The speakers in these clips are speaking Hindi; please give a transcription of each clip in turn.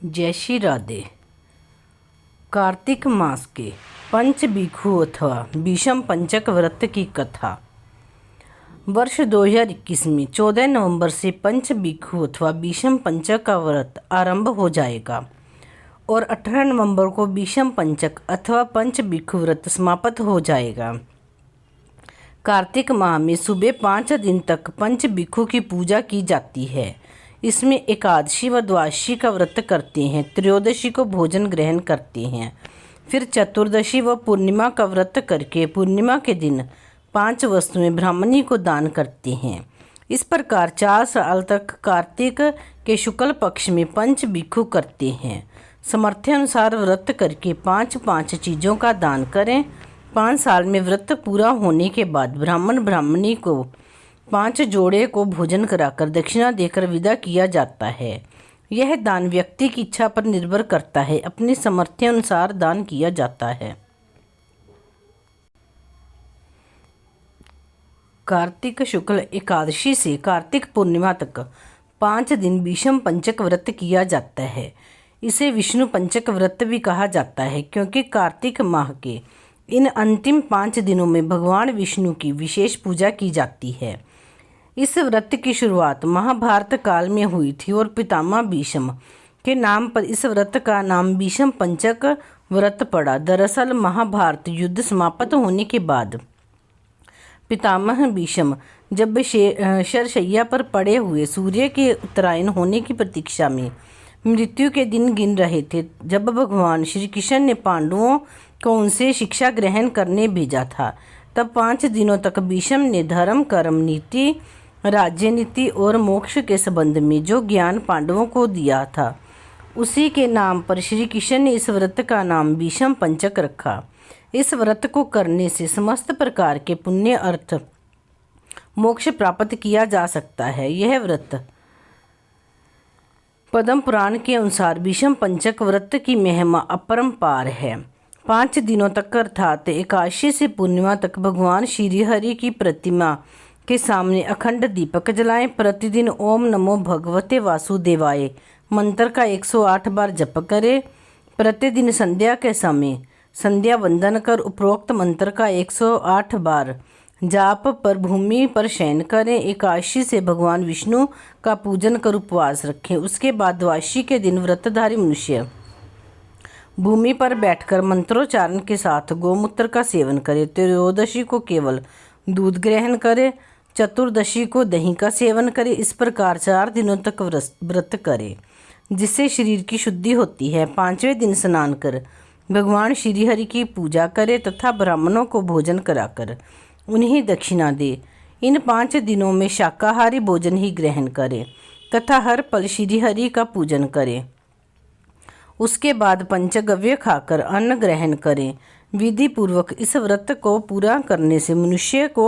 जय श्री राधे। कार्तिक मास के पंच भिक्षु अथवा भीष्म पंचक व्रत की कथा। वर्ष 2021 में 14 नवंबर से पंच भिक्षु अथवा भीष्म पंचक का व्रत आरंभ हो जाएगा और 18 नवंबर को भीष्म पंचक अथवा पंच भिक्षु व्रत समाप्त हो जाएगा। कार्तिक माह में सुबह 5 दिन तक पंच भिक्षु की पूजा की जाती है। इसमें एकादशी व द्वादशी का व्रत करते हैं, त्रयोदशी को भोजन ग्रहण करते हैं, फिर चतुर्दशी व पूर्णिमा का व्रत करके पूर्णिमा के दिन 5 वस्तुएं ब्राह्मणी को दान करते हैं। इस प्रकार 4 साल तक कार्तिक के शुक्ल पक्ष में पंच भिक्षु करते हैं। सामर्थ्य अनुसार व्रत करके 5-5 चीज़ों का दान करें। 5 साल में व्रत पूरा होने के बाद ब्राह्मण ब्राह्मणी को 5 जोड़े को भोजन कराकर दक्षिणा देकर विदा किया जाता है। यह दान व्यक्ति की इच्छा पर निर्भर करता है, अपनी सामर्थ्य अनुसार दान किया जाता है। कार्तिक शुक्ल एकादशी से कार्तिक पूर्णिमा तक 5 दिन भीष्म पंचक व्रत किया जाता है। इसे विष्णु पंचक व्रत भी कहा जाता है, क्योंकि कार्तिक माह के इन अंतिम 5 दिनों में भगवान विष्णु की विशेष पूजा की जाती है। इस व्रत की शुरुआत महाभारत काल में हुई थी और पितामह भीष्म के नाम पर इस व्रत का नाम भीष्म पंचक व्रत पड़ा। दरअसल महाभारत युद्ध समाप्त होने के बाद पितामह भीष्म जब शरशैया पर पड़े हुए सूर्य के उत्तरायण होने की प्रतीक्षा में मृत्यु के दिन गिन रहे थे, जब भगवान श्री कृष्ण ने पांडवों को उनसे शिक्षा ग्रहण करने भेजा था, तब 5 दिनों तक भीष्म ने धर्म, कर्म, नीति, राज्य नीति और मोक्ष के संबंध में जो ज्ञान पांडवों को दिया था, उसी के नाम पर श्री कृष्ण ने इस व्रत का नाम भीष्म पंचक रखा। इस व्रत को करने से समस्त प्रकार के पुण्य, अर्थ, मोक्ष प्राप्त किया जा सकता है। यह व्रत पद्म पुराण के अनुसार भीष्म पंचक व्रत की महिमा अपरंपार है। 5 दिनों तक अर्थात एकादशी से पूर्णिमा तक भगवान श्री हरि की प्रतिमा के सामने अखंड दीपक जलाएं। प्रतिदिन ओम नमो भगवते वासुदेवाय मंत्र का 108 बार जप करें। प्रतिदिन संध्या के समय संध्या वंदन कर उपरोक्त मंत्र का 108 बार जाप पर भूमि पर शयन करें। एकादशी से भगवान विष्णु का पूजन कर उपवास रखें। उसके बाद द्वादशी के दिन व्रतधारी मनुष्य भूमि पर बैठकर मंत्रोच्चारण के साथ गोमूत्र का सेवन करे। त्रयोदशी को केवल दूध ग्रहण करे। चतुर्दशी को दही का सेवन करे। इस प्रकार 4 दिनों तक व्रत करे, जिससे शरीर की शुद्धि होती है। 5वें दिन स्नान कर भगवान श्री हरि की पूजा करे तथा ब्राह्मणों को भोजन कराकर उन्हें दक्षिणा दे। इन 5 दिनों में शाकाहारी भोजन ही ग्रहण करे तथा हर पल श्री हरि का पूजन करे। उसके बाद पंचगव्य खाकर अन्न ग्रहण करें। विधि पूर्वक इस व्रत को पूरा करने से मनुष्य को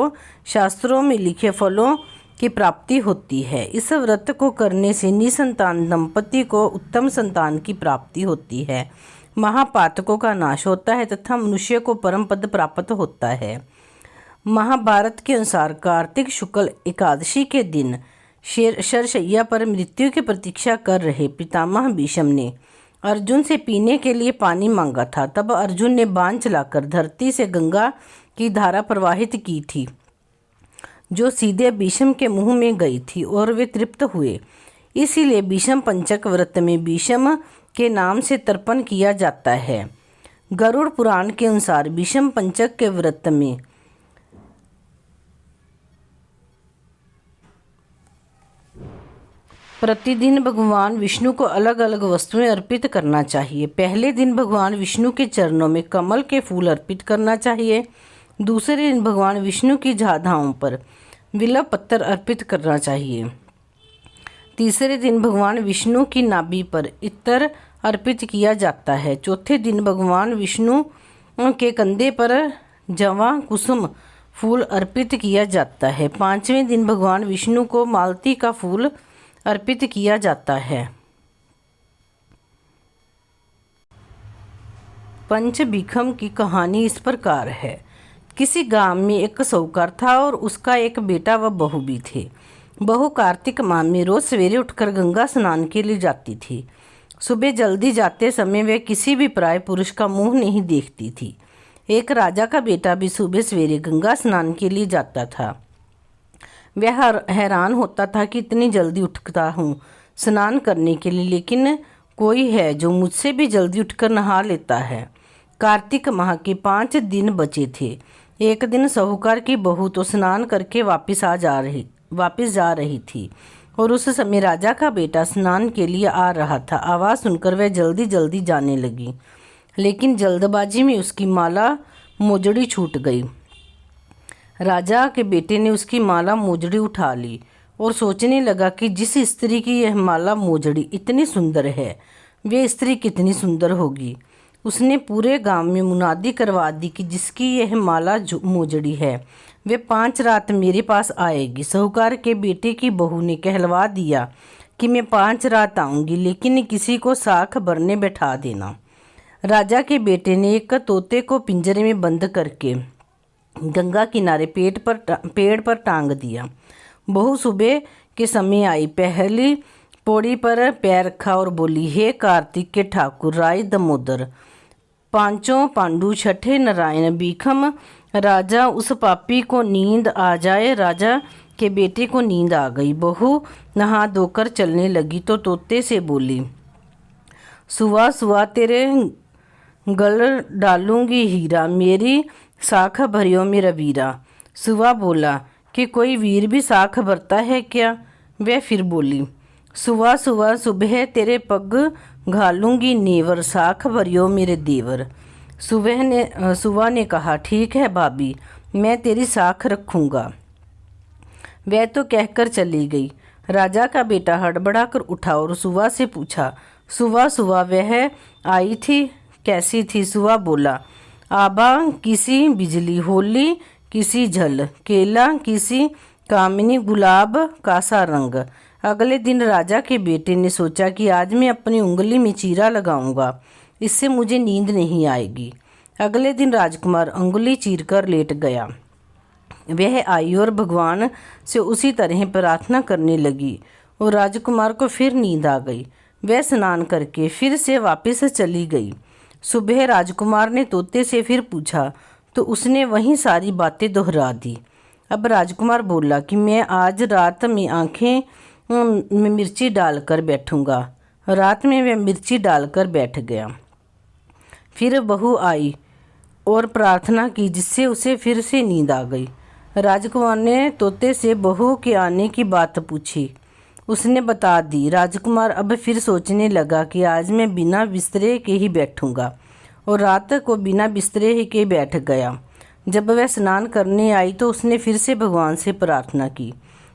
शास्त्रों में लिखे फलों की प्राप्ति होती है। इस व्रत को करने से निसंतान दंपति को उत्तम संतान की प्राप्ति होती है, महापातकों का नाश होता है तथा मनुष्य को परम पद प्राप्त होता है। महाभारत के अनुसार कार्तिक शुक्ल एकादशी के दिन शरशैया पर मृत्यु की प्रतीक्षा कर रहे पितामह भीष्म ने अर्जुन से पीने के लिए पानी मांगा था। तब अर्जुन ने बाण चलाकर धरती से गंगा की धारा प्रवाहित की थी, जो सीधे भीष्म के मुंह में गई थी और वे तृप्त हुए। इसीलिए भीष्म पंचक व्रत में भीष्म के नाम से तर्पण किया जाता है। गरुड़ पुराण के अनुसार भीष्म पंचक के व्रत में प्रतिदिन भगवान विष्णु को अलग अलग वस्तुएं अर्पित करना चाहिए। पहले दिन भगवान विष्णु के चरणों में कमल के फूल अर्पित करना चाहिए। दूसरे दिन भगवान विष्णु की जाधाओं पर बिल्व पत्तर अर्पित करना चाहिए। तीसरे दिन भगवान विष्णु की नाभि पर इत्र अर्पित किया जाता है। चौथे दिन भगवान विष्णु के कंधे पर जवां कुसुम फूल अर्पित किया जाता है। 5वें दिन भगवान विष्णु को मालती का फूल अर्पित किया जाता है। पंच भिक्षु की कहानी इस प्रकार है। किसी गांव में एक साहूकार था और उसका एक बेटा व बहू भी थे। बहू कार्तिक माह में रोज सवेरे उठकर गंगा स्नान के लिए जाती थी। सुबह जल्दी जाते समय वह किसी भी पराये पुरुष का मुंह नहीं देखती थी। एक राजा का बेटा भी सुबह सवेरे गंगा स्नान के लिए जाता था। वह हैरान होता था कि इतनी जल्दी उठता हूँ स्नान करने के लिए, लेकिन कोई है जो मुझसे भी जल्दी उठकर नहा लेता है। कार्तिक माह के 5 दिन बचे थे। एक दिन साहूकार की बहू तो स्नान करके वापस जा रही थी और उस समय राजा का बेटा स्नान के लिए आ रहा था। आवाज़ सुनकर वह जल्दी जल्दी जाने लगी, लेकिन जल्दबाजी में उसकी माला मोजड़ी छूट गई। राजा के बेटे ने उसकी माला मोजड़ी उठा ली और सोचने लगा कि जिस स्त्री की यह माला मोजड़ी इतनी सुंदर है, वह स्त्री कितनी सुंदर होगी। उसने पूरे गांव में मुनादी करवा दी कि जिसकी यह माला मोजड़ी है, वे 5 रात मेरे पास आएगी। साहूकार के बेटे की बहू ने कहलवा दिया कि मैं 5 रात आऊँगी, लेकिन किसी को साख भरने बैठा देना। राजा के बेटे ने एक तोते को पिंजरे में बंद करके गंगा किनारे पेड़ पर टांग दिया। बहू सुबह के समय आई, पहली पौड़ी पर पैर रखा और बोली, हे कार्तिक के ठाकुर राय दामोदर, 5 पांडु, 6ठे नारायण, भीखम राजा, उस पापी को नींद आ जाए। राजा के बेटे को नींद आ गई। बहू नहा धोकर चलने लगी तो तोते से बोली, सुआ सुआ तेरे गल डालूंगी हीरा, मेरी साख भरियो मेरा वीरा। सुआ बोला कि कोई वीर भी साख भरता है क्या? वह फिर बोली, सुआ सुआ सुबह तेरे पग घालूंगी नेवर, साख भरियो मेरे देवर। सुआ ने कहा, ठीक है भाभी, मैं तेरी साख रखूंगा। वह तो कहकर चली गई। राजा का बेटा हड़बड़ा कर उठा और सुआ से पूछा, सुआ सुआ वह आई थी, कैसी थी? सुआ बोला, आबा किसी बिजली, होली किसी झल, केला किसी कामिनी, गुलाब कासा रंग। अगले दिन राजा के बेटे ने सोचा कि आज मैं अपनी उंगली में चीरा लगाऊंगा, इससे मुझे नींद नहीं आएगी। अगले दिन राजकुमार उंगली चीरकर लेट गया। वह आई और भगवान से उसी तरह प्रार्थना करने लगी और राजकुमार को फिर नींद आ गई। वह स्नान करके फिर से वापस चली गई। सुबह राजकुमार ने तोते से फिर पूछा तो उसने वही सारी बातें दोहरा दी। अब राजकुमार बोला कि मैं आज रात में आंखें में मिर्ची डालकर बैठूंगा। रात में वह मिर्ची डालकर बैठ गया। फिर बहू आई और प्रार्थना की, जिससे उसे फिर से नींद आ गई। राजकुमार ने तोते से बहू के आने की बात पूछी। उसने बता दी। राजकुमार अब फिर सोचने लगा कि आज मैं बिना बिस्तरे के ही बैठूंगा और रात को बिना बिस्तरे ही के बैठ गया। जब वह स्नान करने आई तो उसने फिर से भगवान से प्रार्थना की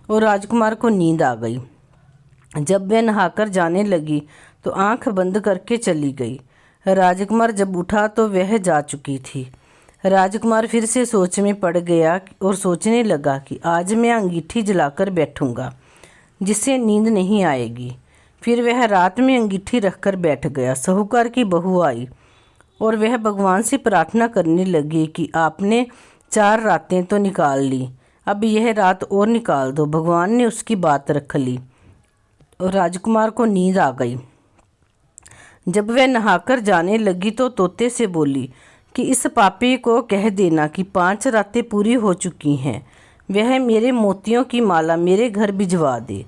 और राजकुमार को नींद आ गई। जब वह नहाकर जाने लगी तो आंख बंद करके चली गई। राजकुमार जब उठा तो वह जा चुकी थी। राजकुमार फिर से सोच में पड़ गया और सोचने लगा कि आज मैं अंगीठी जलाकर बैठूंगा, जिससे नींद नहीं आएगी। फिर वह रात में अंगीठी रखकर बैठ गया। साहूकार की बहू आई और वह भगवान से प्रार्थना करने लगी कि आपने 4 रातें तो निकाल ली, अब यह रात और निकाल दो। भगवान ने उसकी बात रख ली और राजकुमार को नींद आ गई। जब वह नहाकर जाने लगी तो तोते से बोली कि इस पापी को कह देना कि 5 रातें पूरी हो चुकी हैं, वह मेरे मोतियों की माला मेरे घर भिजवा दे।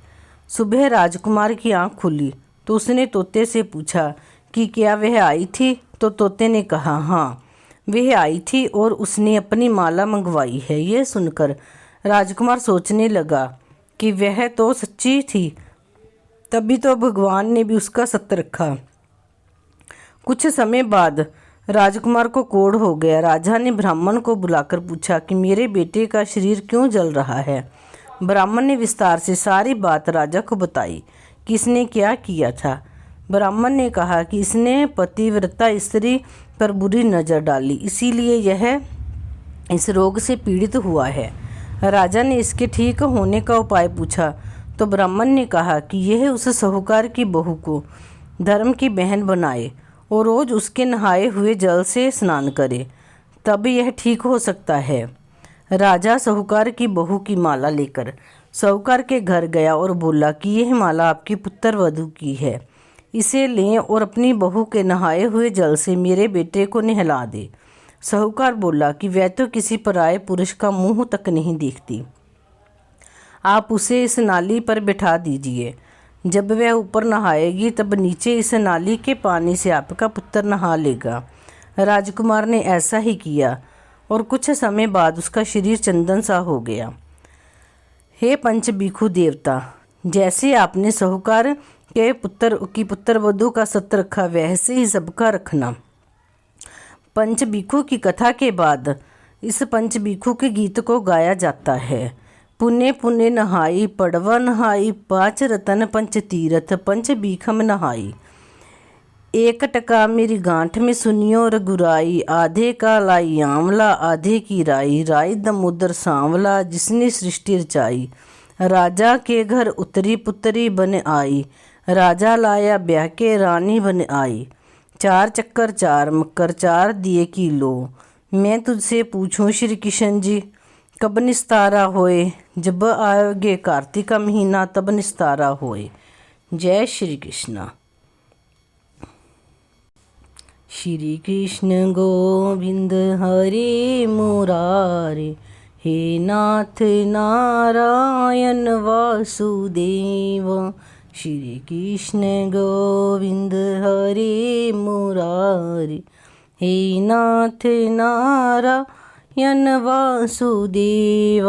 सुबह राजकुमार की आंख खुली तो उसने तोते से पूछा कि क्या वह आई थी? तो तोते ने कहा, हाँ वह आई थी और उसने अपनी माला मंगवाई है। यह सुनकर राजकुमार सोचने लगा कि वह तो सच्ची थी, तभी तो भगवान ने भी उसका सत्य रखा। कुछ समय बाद राजकुमार को कोढ़ हो गया। राजा ने ब्राह्मण को बुलाकर पूछा कि मेरे बेटे का शरीर क्यों जल रहा है। ब्राह्मण ने विस्तार से सारी बात राजा को बताई कि इसने क्या किया था। ब्राह्मण ने कहा कि इसने पतिव्रता स्त्री पर बुरी नज़र डाली, इसीलिए यह इस रोग से पीड़ित हुआ है। राजा ने इसके ठीक होने का उपाय पूछा तो ब्राह्मण ने कहा कि यह उस साहूकार की बहू को धर्म की बहन बनाए और रोज़ उसके नहाए हुए जल से स्नान करे, तब यह ठीक हो सकता है। राजा साहूकार की बहू की माला लेकर साहूकार के घर गया और बोला कि यह माला आपकी पुत्र वधू की है, इसे लें और अपनी बहू के नहाए हुए जल से मेरे बेटे को नहला दे। साहूकार बोला कि वह तो किसी पराये पुरुष का मुंह तक नहीं देखती, आप उसे इस नाली पर बिठा दीजिए। जब वह ऊपर नहाएगी तब नीचे इस नाली के पानी से आपका पुत्र नहा लेगा। राजकुमार ने ऐसा ही किया और कुछ समय बाद उसका शरीर चंदन सा हो गया। हे पंच भिक्षु देवता, जैसे आपने साहूकार के पुत्र वधू का सत्य रखा, वैसे ही सबका रखना। पंच भिक्षु की कथा के बाद इस पंच भिक्षु के गीत को गाया जाता है। पुण्य पुण्य नहाई पड़वा नहाई, 5 रतन पंच तीरथ पंच भीखम नहाई। 1 टका मेरी गांठ में सुनियो रघुराई, आधे का लाई आंवला आधे की राई, राई दमोदर सांवला जिसने सृष्टि रचाई। राजा के घर उतरी पुतरी बन आई, राजा लाया ब्याह के रानी बन आई। 4 चक्कर 4 मक्कर 4 दिए की लो। मैं तुझसे पूछूं श्री कृष्ण जी, कब निस्तारा होए? जब आओगे कार्तिक का महीना तब निस्तारा होए। जय श्री कृष्ण। श्री कृष्ण गोविंद हरे मुरारे, हे नाथ नारायण वासुदेव। श्री कृष्ण गोविंद हरे मुरारे, हे नाथ नारायण वासुदेव।